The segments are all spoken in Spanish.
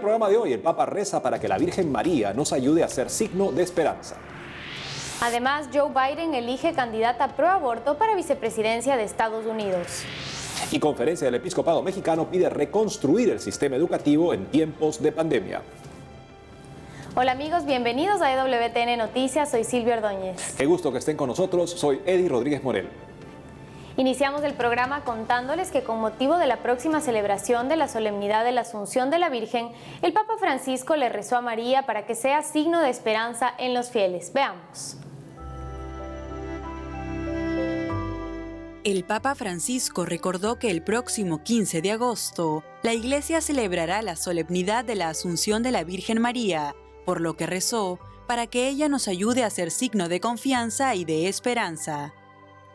el programa de hoy, el Papa reza para que la Virgen María nos ayude a ser signo de esperanza. Además, Joe Biden elige candidata pro aborto para vicepresidencia de Estados Unidos. Y Conferencia del Episcopado Mexicano pide reconstruir el sistema educativo en tiempos de pandemia. Hola amigos, bienvenidos a EWTN Noticias, soy Silvia Ordóñez. Qué gusto que estén con nosotros, soy Eddie Rodríguez Morel. Iniciamos el programa contándoles que con motivo de la próxima celebración de la solemnidad de la Asunción de la Virgen, el Papa Francisco le rezó a María para que sea signo de esperanza en los fieles. Veamos. El Papa Francisco recordó que el próximo 15 de agosto, la Iglesia celebrará la solemnidad de la Asunción de la Virgen María, por lo que rezó para que ella nos ayude a ser signo de confianza y de esperanza.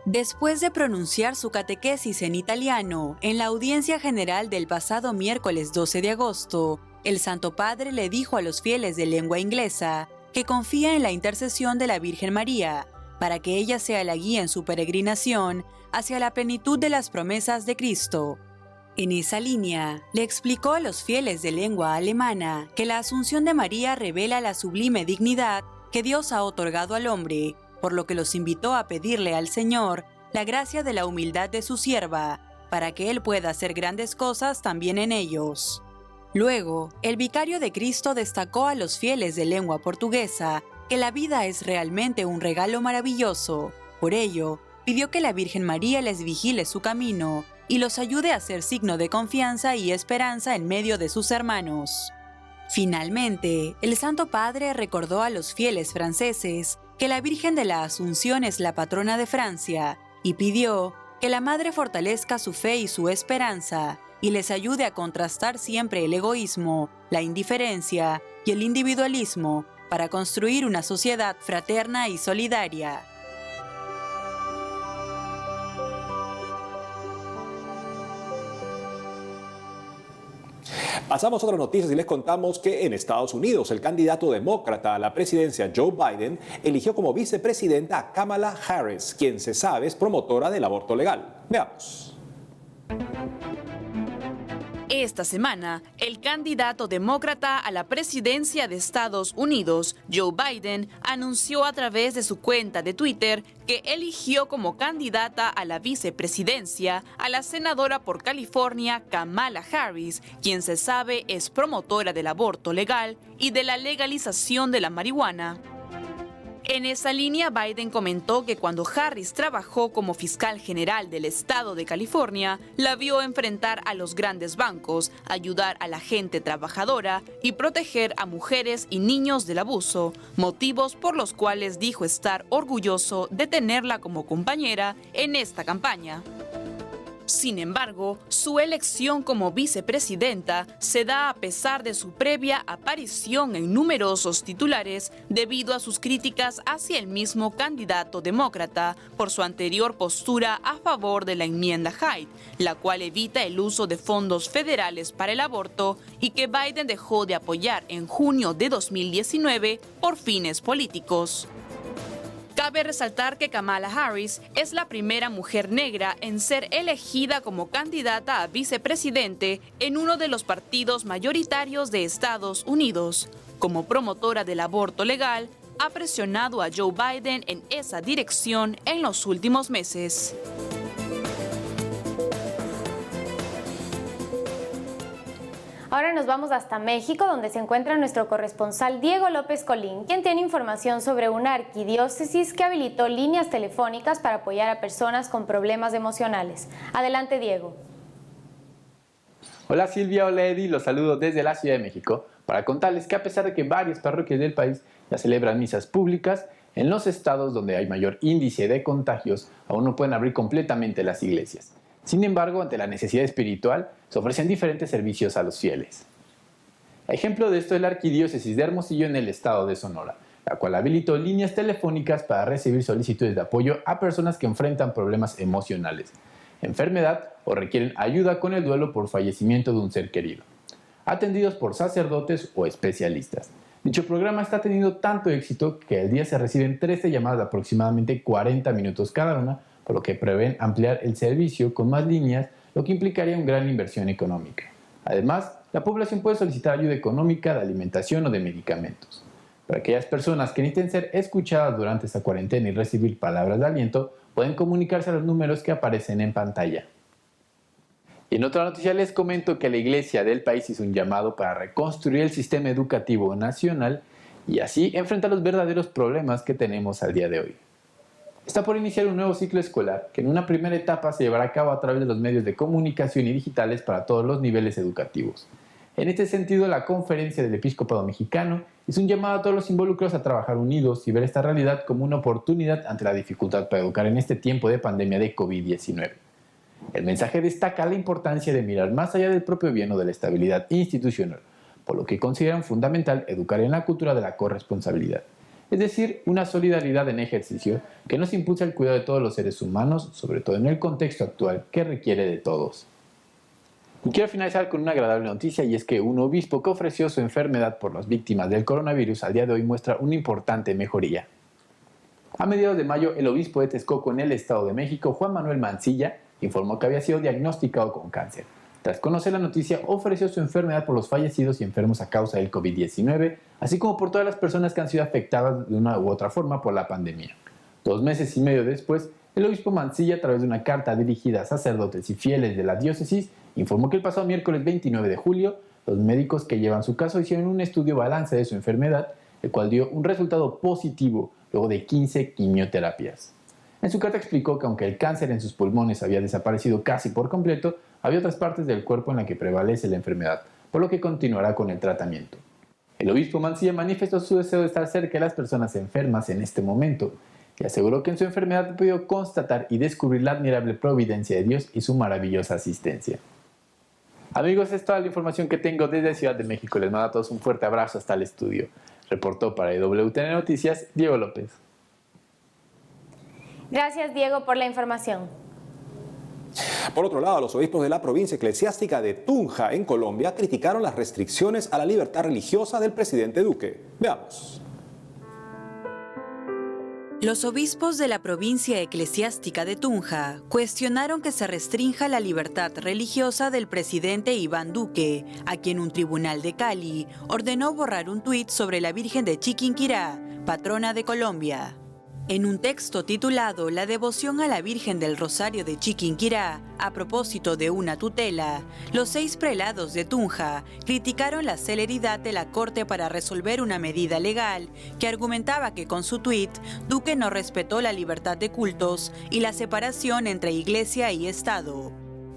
Después de pronunciar su catequesis en italiano en la audiencia general del pasado miércoles 12 de agosto, el Santo Padre le dijo a los fieles de lengua inglesa que confía en la intercesión de la Virgen María, para que ella sea la guía en su peregrinación hacia la plenitud de las promesas de Cristo. En esa línea, le explicó a los fieles de lengua alemana que la Asunción de María revela la sublime dignidad que Dios ha otorgado al hombre, por lo que los invitó a pedirle al Señor la gracia de la humildad de su sierva, para que Él pueda hacer grandes cosas también en ellos. Luego, el vicario de Cristo destacó a los fieles de lengua portuguesa que la vida es realmente un regalo maravilloso. Por ello, pidió que la Virgen María les vigile su camino y los ayude a ser signo de confianza y esperanza en medio de sus hermanos. Finalmente, el Santo Padre recordó a los fieles franceses que la Virgen de la Asunción es la patrona de Francia y pidió que la Madre fortalezca su fe y su esperanza y les ayude a contrastar siempre el egoísmo, la indiferencia y el individualismo para construir una sociedad fraterna y solidaria. Pasamos a otras noticias y les contamos que en Estados Unidos el candidato demócrata a la presidencia Joe Biden eligió como vicepresidenta a Kamala Harris, quien se sabe es promotora del aborto legal. Veamos. Esta semana, el candidato demócrata a la presidencia de Estados Unidos, Joe Biden, anunció a través de su cuenta de Twitter que eligió como candidata a la vicepresidencia a la senadora por California, Kamala Harris, quien se sabe es promotora del aborto legal y de la legalización de la marihuana. En esa línea, Biden comentó que cuando Harris trabajó como fiscal general del estado de California, la vio enfrentar a los grandes bancos, ayudar a la gente trabajadora y proteger a mujeres y niños del abuso, motivos por los cuales dijo estar orgulloso de tenerla como compañera en esta campaña. Sin embargo, su elección como vicepresidenta se da a pesar de su previa aparición en numerosos titulares debido a sus críticas hacia el mismo candidato demócrata por su anterior postura a favor de la enmienda Hyde, la cual evita el uso de fondos federales para el aborto y que Biden dejó de apoyar en junio de 2019 por fines políticos. Cabe resaltar que Kamala Harris es la primera mujer negra en ser elegida como candidata a vicepresidente en uno de los partidos mayoritarios de Estados Unidos. Como promotora del aborto legal, ha presionado a Joe Biden en esa dirección en los últimos meses. Ahora nos vamos hasta México, donde se encuentra nuestro corresponsal Diego López Colín, quien tiene información sobre una arquidiócesis que habilitó líneas telefónicas para apoyar a personas con problemas emocionales. Adelante, Diego. Hola Silvia, hola Eddie, los saludo desde la Ciudad de México para contarles que a pesar de que varias parroquias del país ya celebran misas públicas, en los estados donde hay mayor índice de contagios aún no pueden abrir completamente las iglesias. Sin embargo, ante la necesidad espiritual, se ofrecen diferentes servicios a los fieles. Ejemplo de esto es la Arquidiócesis de Hermosillo en el estado de Sonora, la cual habilitó líneas telefónicas para recibir solicitudes de apoyo a personas que enfrentan problemas emocionales, enfermedad o requieren ayuda con el duelo por fallecimiento de un ser querido, atendidos por sacerdotes o especialistas. Dicho programa está teniendo tanto éxito que al día se reciben 13 llamadas de aproximadamente 40 minutos cada una, por lo que prevén ampliar el servicio con más líneas, lo que implicaría una gran inversión económica. Además, la población puede solicitar ayuda económica, de alimentación o de medicamentos. Para aquellas personas que necesiten ser escuchadas durante esta cuarentena y recibir palabras de aliento, pueden comunicarse a los números que aparecen en pantalla. Y en otra noticia les comento que la Iglesia del país hizo un llamado para reconstruir el sistema educativo nacional y así enfrentar los verdaderos problemas que tenemos al día de hoy. Está por iniciar un nuevo ciclo escolar que en una primera etapa se llevará a cabo a través de los medios de comunicación y digitales para todos los niveles educativos. En este sentido, la Conferencia del Episcopado Mexicano hizo un llamado a todos los involucrados a trabajar unidos y ver esta realidad como una oportunidad ante la dificultad para educar en este tiempo de pandemia de COVID-19. El mensaje destaca la importancia de mirar más allá del propio bien o de la estabilidad institucional, por lo que consideran fundamental educar en la cultura de la corresponsabilidad, es decir, una solidaridad en ejercicio que nos impulsa el cuidado de todos los seres humanos, sobre todo en el contexto actual que requiere de todos. Y quiero finalizar con una agradable noticia, y es que un obispo que ofreció su enfermedad por las víctimas del coronavirus al día de hoy muestra una importante mejoría. A mediados de mayo, el obispo de Texcoco en el Estado de México, Juan Manuel Mancilla, informó que había sido diagnosticado con cáncer. Tras conocer la noticia, ofreció su enfermedad por los fallecidos y enfermos a causa del COVID-19, así como por todas las personas que han sido afectadas de una u otra forma por la pandemia. 2 meses y medio después, el obispo Mancilla, a través de una carta dirigida a sacerdotes y fieles de la diócesis, informó que el pasado miércoles 29 de julio, los médicos que llevan su caso hicieron un estudio balance de su enfermedad, el cual dio un resultado positivo luego de 15 quimioterapias. En su carta explicó que aunque el cáncer en sus pulmones había desaparecido casi por completo, había otras partes del cuerpo en las que prevalece la enfermedad, por lo que continuará con el tratamiento. El obispo Mancilla manifestó su deseo de estar cerca de las personas enfermas en este momento y aseguró que en su enfermedad ha podido constatar y descubrir la admirable providencia de Dios y su maravillosa asistencia. Amigos, es toda la información que tengo desde Ciudad de México. Les mando a todos un fuerte abrazo hasta el estudio. Reportó para EWTN Noticias, Diego López. Gracias, Diego, por la información. Por otro lado, los obispos de la provincia eclesiástica de Tunja, en Colombia, criticaron las restricciones a la libertad religiosa del presidente Duque. Veamos. Los obispos de la provincia eclesiástica de Tunja cuestionaron que se restrinja la libertad religiosa del presidente Iván Duque, a quien un tribunal de Cali ordenó borrar un tuit sobre la Virgen de Chiquinquirá, patrona de Colombia. En un texto titulado La devoción a la Virgen del Rosario de Chiquinquirá, a propósito de una tutela, los 6 prelados de Tunja criticaron la celeridad de la Corte para resolver una medida legal que argumentaba que con su tuit, Duque no respetó la libertad de cultos y la separación entre Iglesia y Estado.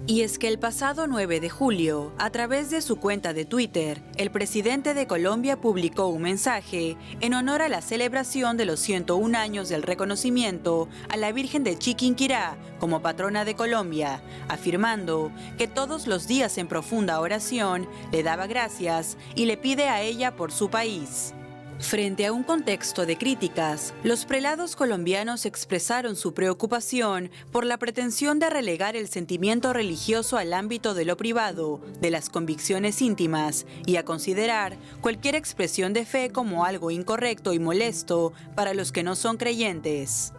Y es que el pasado 9 de julio, a través de su cuenta de Twitter, el presidente de Colombia publicó un mensaje en honor a la celebración de los 101 años del reconocimiento a la Virgen de Chiquinquirá como patrona de Colombia, afirmando que todos los días en profunda oración le daba gracias y le pide a ella por su país. Frente a un contexto de críticas, los prelados colombianos expresaron su preocupación por la pretensión de relegar el sentimiento religioso al ámbito de lo privado, de las convicciones íntimas, y a considerar cualquier expresión de fe como algo incorrecto y molesto para los que no son creyentes.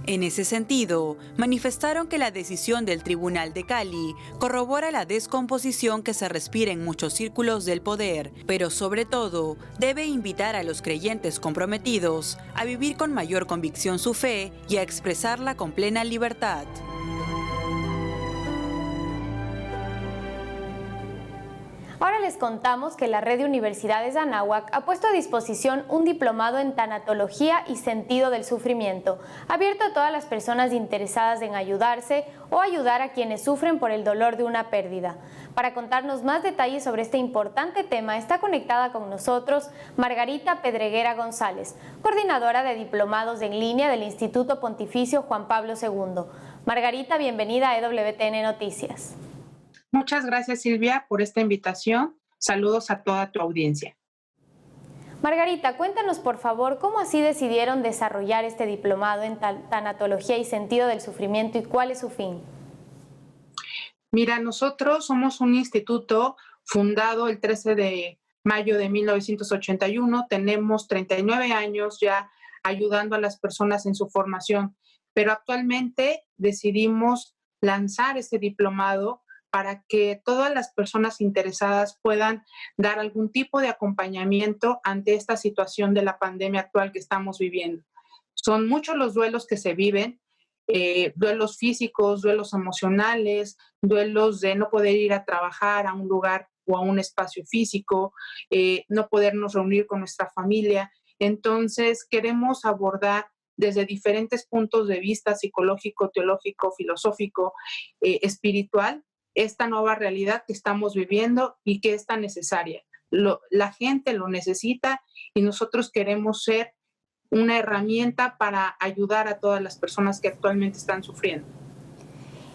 En ese sentido, manifestaron que la decisión del Tribunal de Cali corrobora la descomposición que se respira en muchos círculos del poder, pero sobre todo debe invitar a los creyentes comprometidos a vivir con mayor convicción su fe y a expresarla con plena libertad. Ahora les contamos que la Red de Universidades Anáhuac ha puesto a disposición un diplomado en tanatología y sentido del sufrimiento, abierto a todas las personas interesadas en ayudarse o ayudar a quienes sufren por el dolor de una pérdida. Para contarnos más detalles sobre este importante tema está conectada con nosotros Margarita Pedreguera González, coordinadora de diplomados en línea del Instituto Pontificio Juan Pablo II. Margarita, bienvenida a EWTN Noticias. Muchas gracias, Silvia, por esta invitación. Saludos a toda tu audiencia. Margarita, cuéntanos por favor cómo así decidieron desarrollar este diplomado en tanatología y sentido del sufrimiento y cuál es su fin. Mira, nosotros somos un instituto fundado el 13 de mayo de 1981. Tenemos 39 años ya ayudando a las personas en su formación, pero actualmente decidimos lanzar este diplomado para que todas las personas interesadas puedan dar algún tipo de acompañamiento ante esta situación de la pandemia actual que estamos viviendo. Son muchos los duelos que se viven, duelos físicos, duelos emocionales, duelos de no poder ir a trabajar a un lugar o a un espacio físico, no podernos reunir con nuestra familia. Entonces, queremos abordar desde diferentes puntos de vista, psicológico, teológico, filosófico, espiritual, esta nueva realidad que estamos viviendo y que es tan necesaria. La gente lo necesita y nosotros queremos ser una herramienta para ayudar a todas las personas que actualmente están sufriendo.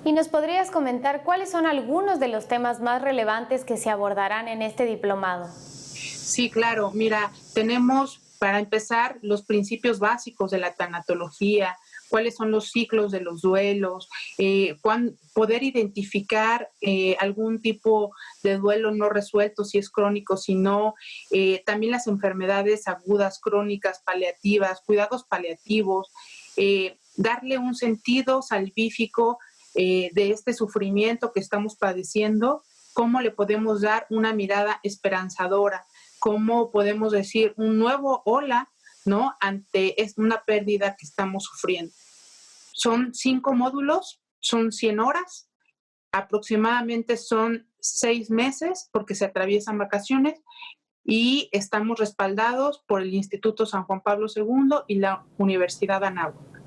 ¿Y nos podrías comentar cuáles son algunos de los temas más relevantes que se abordarán en este diplomado? Sí, claro. Mira, tenemos para empezar los principios básicos de la tanatología, cuáles son los ciclos de los duelos, poder identificar algún tipo de duelo no resuelto, si es crónico, si no, también las enfermedades agudas, crónicas, paliativas, cuidados paliativos, darle un sentido salvífico de este sufrimiento que estamos padeciendo, cómo le podemos dar una mirada esperanzadora, cómo podemos decir un nuevo hola, ¿no?, ante una pérdida que estamos sufriendo. Son 5 módulos, son 100 horas, aproximadamente son 6 meses porque se atraviesan vacaciones y estamos respaldados por el Instituto San Juan Pablo II y la Universidad Anáhuac.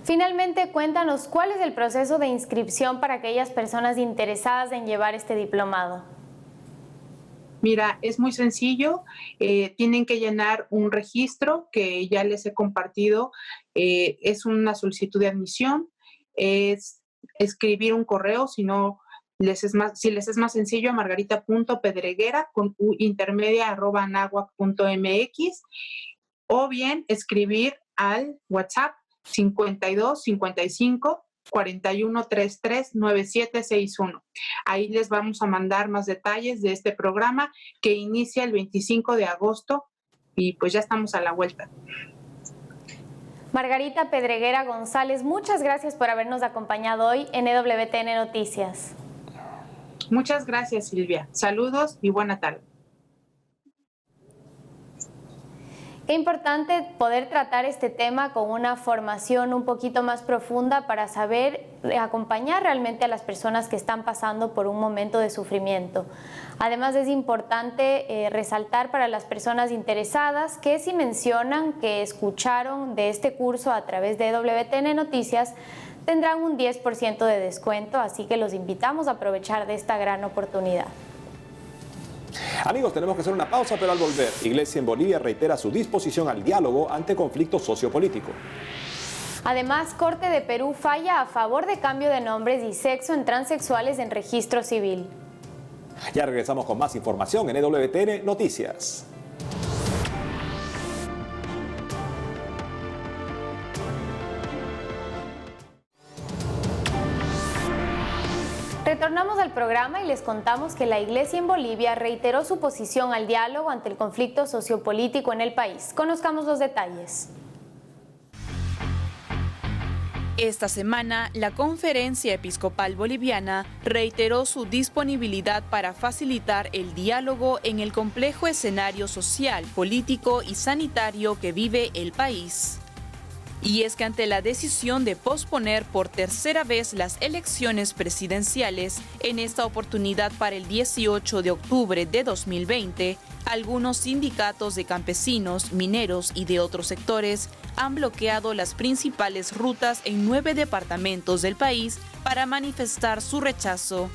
Finalmente, cuéntanos cuál es el proceso de inscripción para aquellas personas interesadas en llevar este diplomado. Mira, es muy sencillo, tienen que llenar un registro que ya les he compartido, es una solicitud de admisión, es escribir un correo, si les es más sencillo, a margarita.pedreguera con intermedia@anahuac.mx, o bien escribir al WhatsApp 52 55 41 33 9761. Ahí les vamos a mandar más detalles de este programa que inicia el 25 de agosto y pues ya estamos a la vuelta. Margarita Pedreguera González, muchas gracias por habernos acompañado hoy en EWTN Noticias. Muchas gracias, Silvia. Saludos y buena tarde. Qué importante poder tratar este tema con una formación un poquito más profunda para saber acompañar realmente a las personas que están pasando por un momento de sufrimiento. Además, es importante resaltar para las personas interesadas que si mencionan que escucharon de este curso a través de WTN Noticias, tendrán un 10% de descuento, así que los invitamos a aprovechar de esta gran oportunidad. Amigos, tenemos que hacer una pausa, pero al volver, Iglesia en Bolivia reitera su disposición al diálogo ante conflicto sociopolítico. Además, Corte de Perú falla a favor de cambio de nombres y sexo en transexuales en registro civil. Ya regresamos con más información en EWTN Noticias. Retornamos al programa y les contamos que la Iglesia en Bolivia reiteró su posición al diálogo ante el conflicto sociopolítico en el país. Conozcamos los detalles. Esta semana, la Conferencia Episcopal Boliviana reiteró su disponibilidad para facilitar el diálogo en el complejo escenario social, político y sanitario que vive el país. Y es que ante la decisión de posponer por tercera vez las elecciones presidenciales, en esta oportunidad para el 18 de octubre de 2020, algunos sindicatos de campesinos, mineros y de otros sectores han bloqueado las principales rutas en 9 departamentos del país para manifestar su rechazo.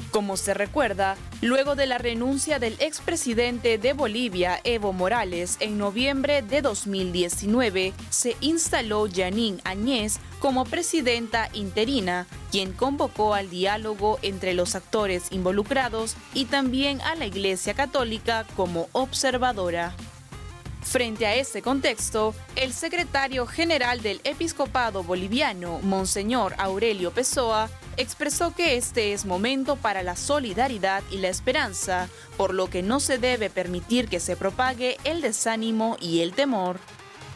Como se recuerda, luego de la renuncia del expresidente de Bolivia, Evo Morales, en noviembre de 2019, se instaló Jeanine Áñez como presidenta interina, quien convocó al diálogo entre los actores involucrados y también a la Iglesia Católica como observadora. Frente a este contexto, el secretario general del Episcopado Boliviano, Monseñor Aurelio Pessoa, expresó que este es momento para la solidaridad y la esperanza, por lo que no se debe permitir que se propague el desánimo y el temor.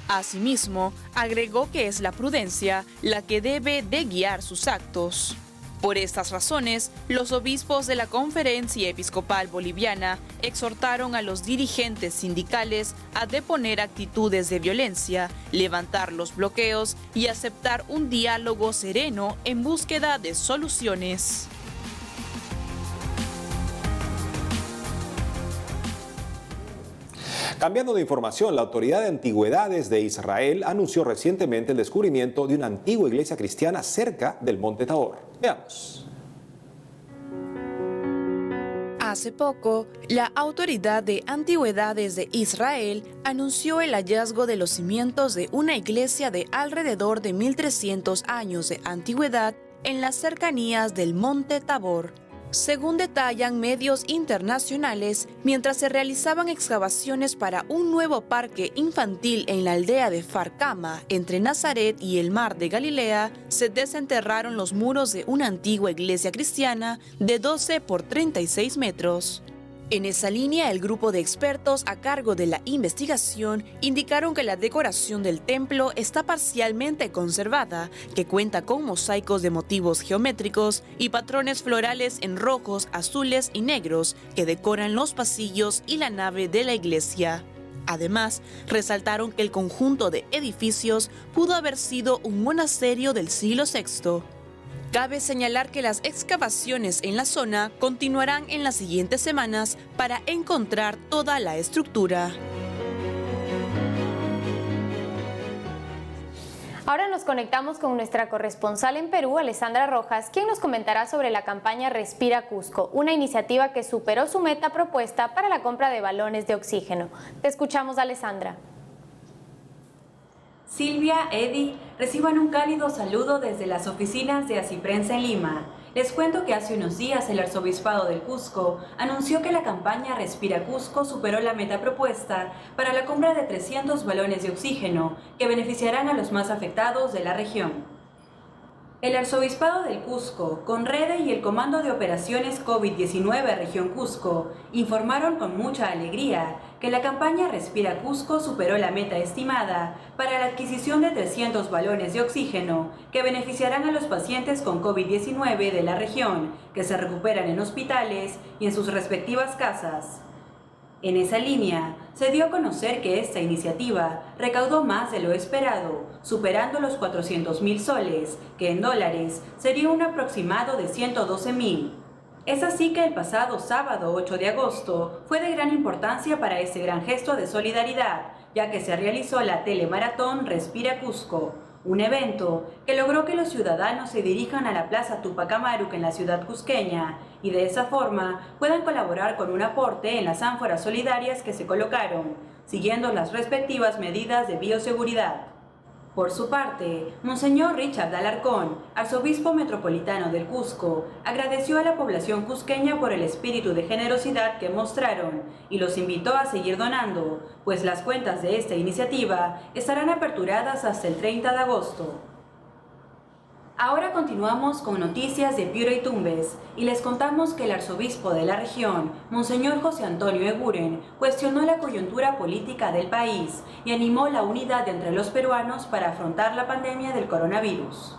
Asimismo, agregó que es la prudencia la que debe de guiar sus actos. Por estas razones, los obispos de la Conferencia Episcopal Boliviana exhortaron a los dirigentes sindicales a deponer actitudes de violencia, levantar los bloqueos y aceptar un diálogo sereno en búsqueda de soluciones. Cambiando de información, la Autoridad de Antigüedades de Israel anunció recientemente el descubrimiento de una antigua iglesia cristiana cerca del Monte Tabor. Veamos. Hace poco, la Autoridad de Antigüedades de Israel anunció el hallazgo de los cimientos de una iglesia de alrededor de 1300 años de antigüedad en las cercanías del Monte Tabor. Según detallan medios internacionales, mientras se realizaban excavaciones para un nuevo parque infantil en la aldea de Farcama, entre Nazaret y el Mar de Galilea, se desenterraron los muros de una antigua iglesia cristiana de 12 por 36 metros. En esa línea, el grupo de expertos a cargo de la investigación indicaron que la decoración del templo está parcialmente conservada, que cuenta con mosaicos de motivos geométricos y patrones florales en rojos, azules y negros que decoran los pasillos y la nave de la iglesia. Además, resaltaron que el conjunto de edificios pudo haber sido un monasterio del siglo VI. Cabe señalar que las excavaciones en la zona continuarán en las siguientes semanas para encontrar toda la estructura. Ahora nos conectamos con nuestra corresponsal en Perú, Alessandra Rojas, quien nos comentará sobre la campaña Respira Cusco, una iniciativa que superó su meta propuesta para la compra de balones de oxígeno. Te escuchamos, Alessandra. Silvia, Eddie, reciban un cálido saludo desde las oficinas de Asiprensa en Lima. Les cuento que hace unos días el Arzobispado del Cusco anunció que la campaña Respira Cusco superó la meta propuesta para la compra de 300 balones de oxígeno que beneficiarán a los más afectados de la región. El Arzobispado del Cusco, Conrede y el Comando de Operaciones COVID-19 Región Cusco informaron con mucha alegría que la campaña Respira Cusco superó la meta estimada para la adquisición de 300 balones de oxígeno que beneficiarán a los pacientes con COVID-19 de la región que se recuperan en hospitales y en sus respectivas casas. En esa línea, se dio a conocer que esta iniciativa recaudó más de lo esperado, superando los 400.000 soles, que en dólares sería un aproximado de 112.000. Es así que el pasado sábado 8 de agosto fue de gran importancia para este gran gesto de solidaridad, ya que se realizó la telemaratón Respira Cusco, un evento que logró que los ciudadanos se dirijan a la Plaza Tupac Amaru en la ciudad cusqueña y de esa forma puedan colaborar con un aporte en las ánforas solidarias que se colocaron, siguiendo las respectivas medidas de bioseguridad. Por su parte, Monseñor Richard Alarcón, arzobispo metropolitano del Cusco, agradeció a la población cusqueña por el espíritu de generosidad que mostraron y los invitó a seguir donando, pues las cuentas de esta iniciativa estarán aperturadas hasta el 30 de agosto. Ahora continuamos con noticias de Piura y Tumbes y les contamos que el arzobispo de la región, Monseñor José Antonio Eguren, cuestionó la coyuntura política del país y animó la unidad entre los peruanos para afrontar la pandemia del coronavirus.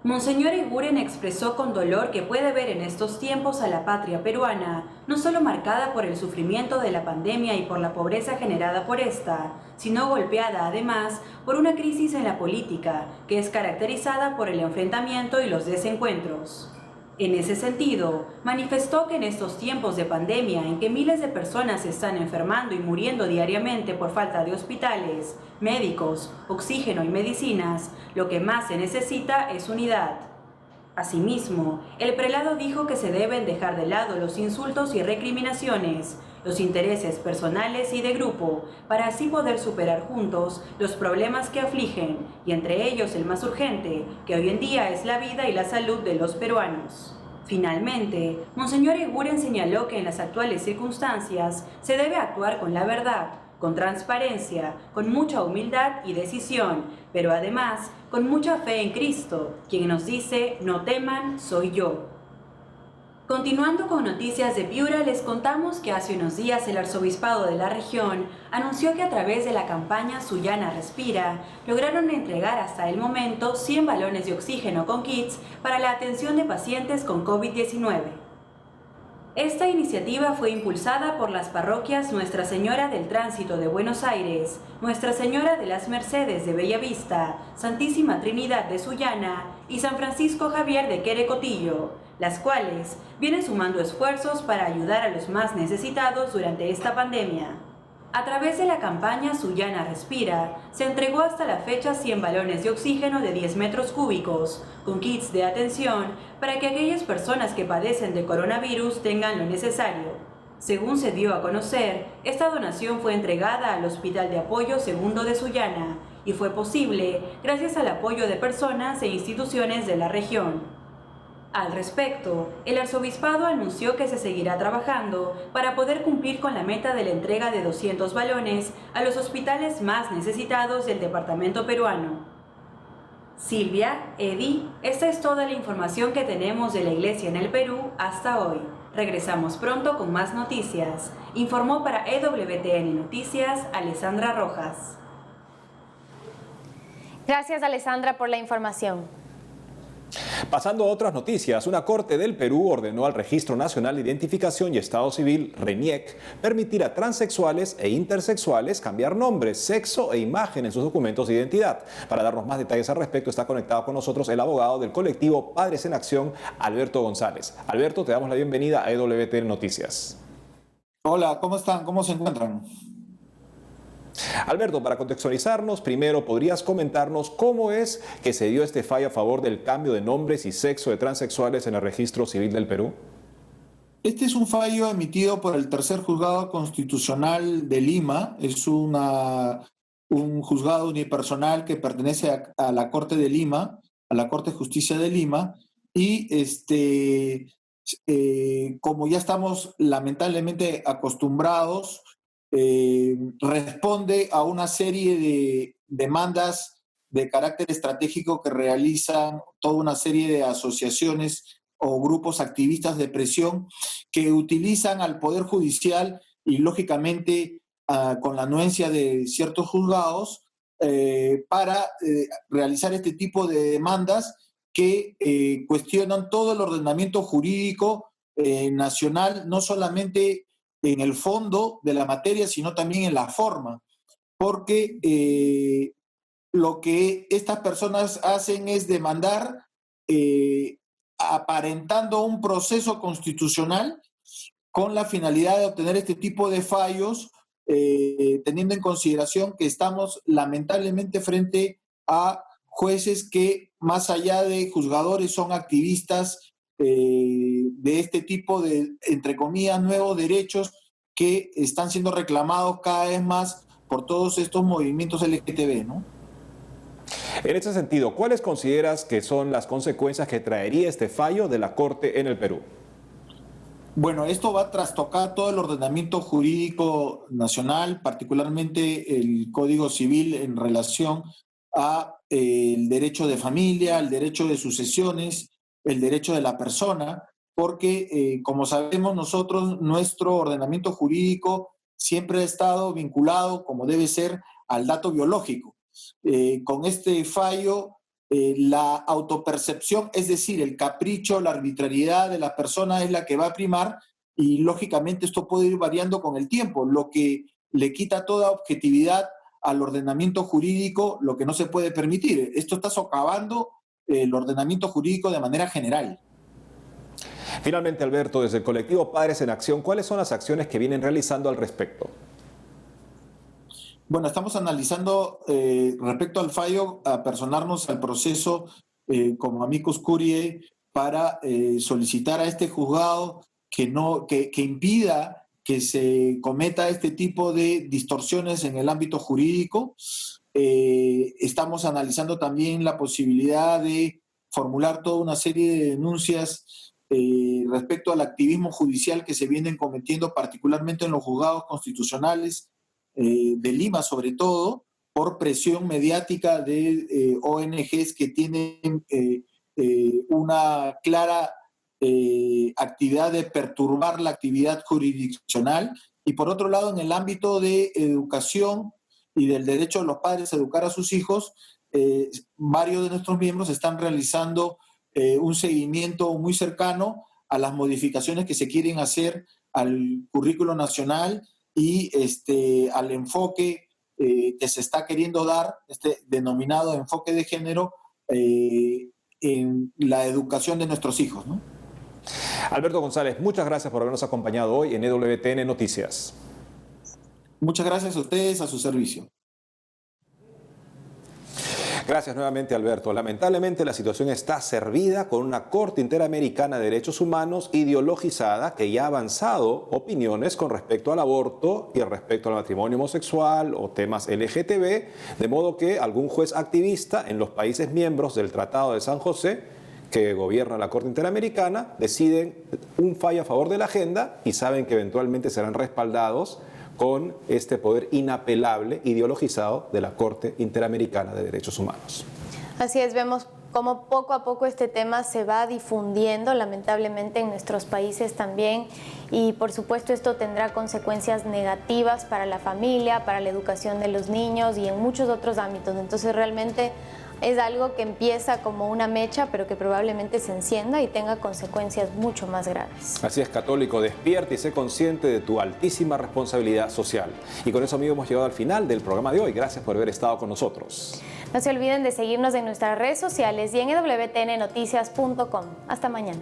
Monseñor Eguren expresó con dolor que puede ver en estos tiempos a la patria peruana, no solo marcada por el sufrimiento de la pandemia y por la pobreza generada por esta, sino golpeada además por una crisis en la política que es caracterizada por el enfrentamiento y los desencuentros. En ese sentido, manifestó que en estos tiempos de pandemia en que miles de personas se están enfermando y muriendo diariamente por falta de hospitales, médicos, oxígeno y medicinas, lo que más se necesita es unidad. Asimismo, el prelado dijo que se deben dejar de lado los insultos y recriminaciones, los intereses personales y de grupo, para así poder superar juntos los problemas que afligen, y entre ellos el más urgente, que hoy en día es la vida y la salud de los peruanos. Finalmente, Monseñor Eguren señaló que en las actuales circunstancias se debe actuar con la verdad, con transparencia, con mucha humildad y decisión, pero además con mucha fe en Cristo, quien nos dice: no teman, soy yo. Continuando con noticias de Piura, les contamos que hace unos días el arzobispado de la región anunció que a través de la campaña Sullana Respira lograron entregar hasta el momento 100 balones de oxígeno con kits para la atención de pacientes con COVID-19. Esta iniciativa fue impulsada por las parroquias Nuestra Señora del Tránsito de Buenos Aires, Nuestra Señora de las Mercedes de Bellavista, Santísima Trinidad de Sullana y San Francisco Javier de Querecotillo, las cuales vienen sumando esfuerzos para ayudar a los más necesitados durante esta pandemia. A través de la campaña Sullana Respira, se entregó hasta la fecha 100 balones de oxígeno de 10 metros cúbicos, con kits de atención para que aquellas personas que padecen de coronavirus tengan lo necesario. Según se dio a conocer, esta donación fue entregada al Hospital de Apoyo Segundo de Sullana y fue posible gracias al apoyo de personas e instituciones de la región. Al respecto, el arzobispado anunció que se seguirá trabajando para poder cumplir con la meta de la entrega de 200 balones a los hospitales más necesitados del departamento peruano. Silvia, Edi, esta es toda la información que tenemos de la Iglesia en el Perú hasta hoy. Regresamos pronto con más noticias. Informó para EWTN Noticias, Alessandra Rojas. Gracias, Alessandra, por la información. Pasando a otras noticias, una corte del Perú ordenó al Registro Nacional de Identificación y Estado Civil, RENIEC, permitir a transexuales e intersexuales cambiar nombre, sexo e imagen en sus documentos de identidad. Para darnos más detalles al respecto está conectado con nosotros el abogado del colectivo Padres en Acción, Alberto González. Alberto, te damos la bienvenida a EWTN Noticias. Hola, ¿cómo están? ¿Cómo se encuentran? Alberto, para contextualizarnos, primero, ¿podrías comentarnos cómo es que se dio este fallo a favor del cambio de nombres y sexo de transexuales en el Registro Civil del Perú? Este es un fallo emitido por el Tercer Juzgado Constitucional de Lima. Es un juzgado unipersonal que pertenece a la Corte de Lima, a la Corte de Justicia de Lima. Y como ya estamos lamentablemente acostumbrados, responde a una serie de demandas de carácter estratégico que realizan toda una serie de asociaciones o grupos activistas de presión que utilizan al Poder Judicial y, lógicamente, con la anuencia de ciertos juzgados para realizar este tipo de demandas que cuestionan todo el ordenamiento jurídico nacional, no solamente en el fondo de la materia, sino también en la forma, porque lo que estas personas hacen es demandar aparentando un proceso constitucional con la finalidad de obtener este tipo de fallos, teniendo en consideración que estamos lamentablemente frente a jueces que, más allá de juzgadores, son activistas de este tipo de, entre comillas, nuevos derechos que están siendo reclamados cada vez más por todos estos movimientos LGTB, ¿no? En ese sentido, ¿cuáles consideras que son las consecuencias que traería este fallo de la Corte en el Perú? Bueno, esto va a trastocar todo el ordenamiento jurídico nacional, particularmente el Código Civil en relación a el derecho de familia, el derecho de sucesiones, el derecho de la persona, porque como sabemos nosotros, nuestro ordenamiento jurídico siempre ha estado vinculado, como debe ser, al dato biológico. Con este fallo, la autopercepción, es decir, el capricho, la arbitrariedad de la persona es la que va a primar y lógicamente esto puede ir variando con el tiempo, lo que le quita toda objetividad al ordenamiento jurídico, lo que no se puede permitir. Esto está socavando el ordenamiento jurídico de manera general. Finalmente, Alberto, desde el colectivo Padres en Acción, ¿cuáles son las acciones que vienen realizando al respecto? Bueno, estamos analizando respecto al fallo, a personarnos al proceso como amicus curiae para solicitar a este juzgado que impida que se cometa este tipo de distorsiones en el ámbito jurídico. Estamos analizando también la posibilidad de formular toda una serie de denuncias respecto al activismo judicial que se vienen cometiendo, particularmente en los juzgados constitucionales de Lima, sobre todo, por presión mediática de ONGs que tienen una clara actividad de perturbar la actividad jurisdiccional. Y por otro lado, en el ámbito de educación y del derecho de los padres a educar a sus hijos, varios de nuestros miembros están realizando un seguimiento muy cercano a las modificaciones que se quieren hacer al currículo nacional y al enfoque que se está queriendo dar, este denominado enfoque de género, en la educación de nuestros hijos, ¿no? Alberto González, muchas gracias por habernos acompañado hoy en EWTN Noticias. Muchas gracias a ustedes, a su servicio. Gracias nuevamente, Alberto. Lamentablemente la situación está servida con una Corte Interamericana de Derechos Humanos ideologizada que ya ha avanzado opiniones con respecto al aborto y respecto al matrimonio homosexual o temas LGTB, de modo que algún juez activista en los países miembros del Tratado de San José, que gobierna la Corte Interamericana, deciden un fallo a favor de la agenda y saben que eventualmente serán respaldados con este poder inapelable, ideologizado de la Corte Interamericana de Derechos Humanos. Así es, vemos cómo poco a poco este tema se va difundiendo, lamentablemente en nuestros países también, y por supuesto esto tendrá consecuencias negativas para la familia, para la educación de los niños y en muchos otros ámbitos. Entonces realmente es algo que empieza como una mecha, pero que probablemente se encienda y tenga consecuencias mucho más graves. Así es, católico, despierta y sé consciente de tu altísima responsabilidad social. Y con eso, amigos, hemos llegado al final del programa de hoy. Gracias por haber estado con nosotros. No se olviden de seguirnos en nuestras redes sociales y en wtnnoticias.com. Hasta mañana.